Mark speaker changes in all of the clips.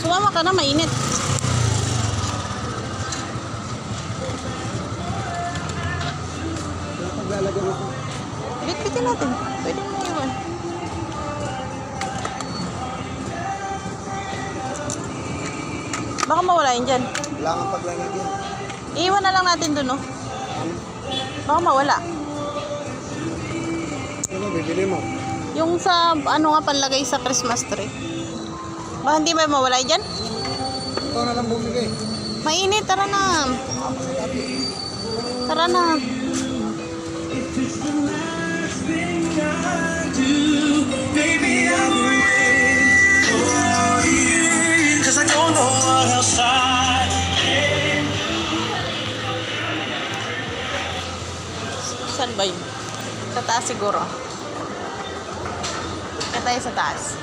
Speaker 1: Sumama ka na, mainit.
Speaker 2: Paglalagyan ako.
Speaker 1: Bit-bitin natin. Pwede mo iwan. Baka mawala yun dyan.
Speaker 2: Wala kang paglalagyan.
Speaker 1: Iiwan na lang natin dun, no? Baka mawala.
Speaker 2: Ano bibili mo?
Speaker 1: Yung sa, ano nga, panlagay sa Christmas tree. Baka hindi may mawala yun dyan?
Speaker 2: Ikaw na lang bumili.
Speaker 1: Mainit, tara na. Tara na.
Speaker 3: Baby, I will wait for you, 'cause I don't know what else I can.
Speaker 1: Saan ba yun? Sa taas siguro. Kaya tayo sa taas.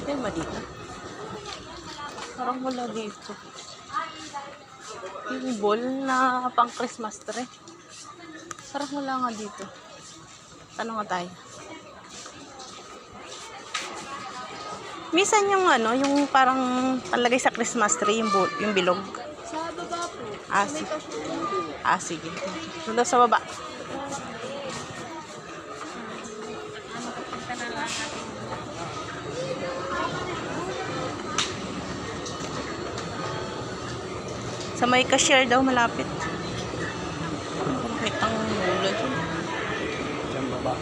Speaker 1: Yan ba dito? Parang wala dito. Yung ball na pang Christmas tree. Parang wala nga dito. Tanong nga tayo. Minsan yung ano, yung parang palagay sa Christmas tree, yung bilog.
Speaker 4: Sa baba po.
Speaker 1: Ah,
Speaker 4: May
Speaker 1: sige.
Speaker 4: pasyente.
Speaker 1: Ah, sige. Doon sa baba. Sa may cashier daw malapit. Bakit ang mula dyan?
Speaker 2: Diyan baba.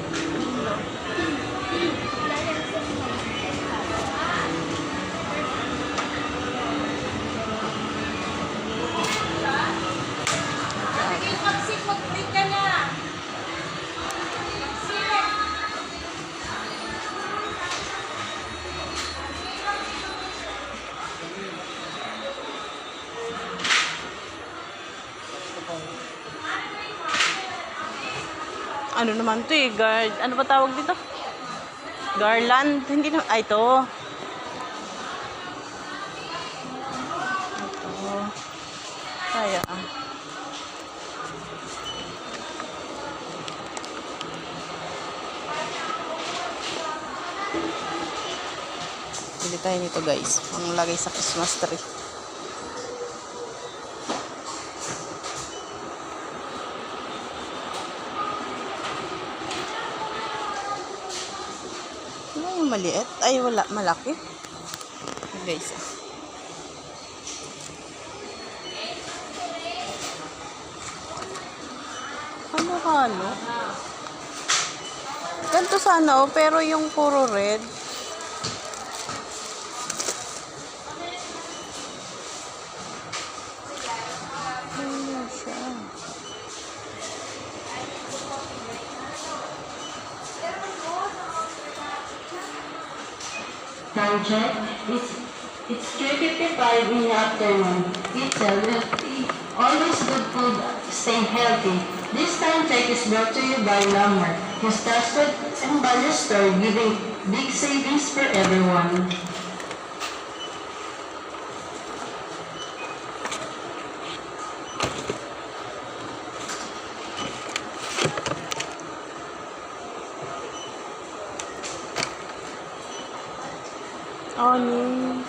Speaker 1: Ano naman to eh, guard. Ano ba tawag dito? Garland. Hindi na, ay ito. Ito. Kaya ah. Bili tayo nito guys. Panglagay sa Christmas tree. Ano yung maliit? Ay, wala. Malaki. Guys. Halo-halo. Ganito sana oh, pero yung puro red. Ano siya?
Speaker 5: Time check. It's 3:55 in the afternoon. It's healthy. Always good food. Stay healthy. This time check is brought to you by Lamar, his trusted and value store, giving big savings for everyone.
Speaker 1: Ani.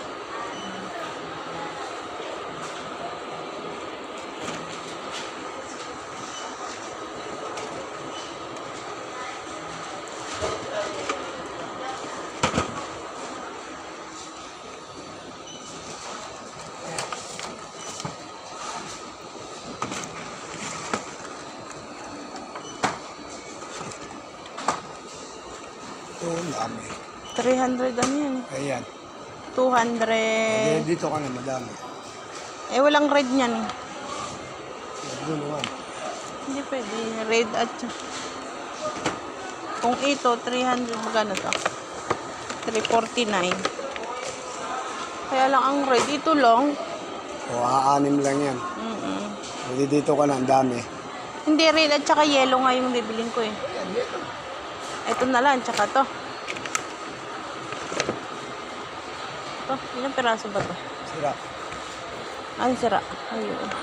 Speaker 2: Ito, ang dami.
Speaker 1: 300 ano yan?
Speaker 2: Ayan.
Speaker 1: 200.
Speaker 2: Dito ka na, madami.
Speaker 1: Eh, walang red niyan eh.
Speaker 2: Ito naman.
Speaker 1: Hindi pwede. Red at kung ito, 300. Magkano to? 349. Kaya lang ang red. Ito lang.
Speaker 2: O, aanim lang yan. Pwede dito ka na, ang dami.
Speaker 1: Hindi, red at saka yellow nga yung bibiling ko eh. Ito na lang, tsaka to. To, ilang piraso ba to?
Speaker 2: Sira.
Speaker 1: Ay, sira. Ayun.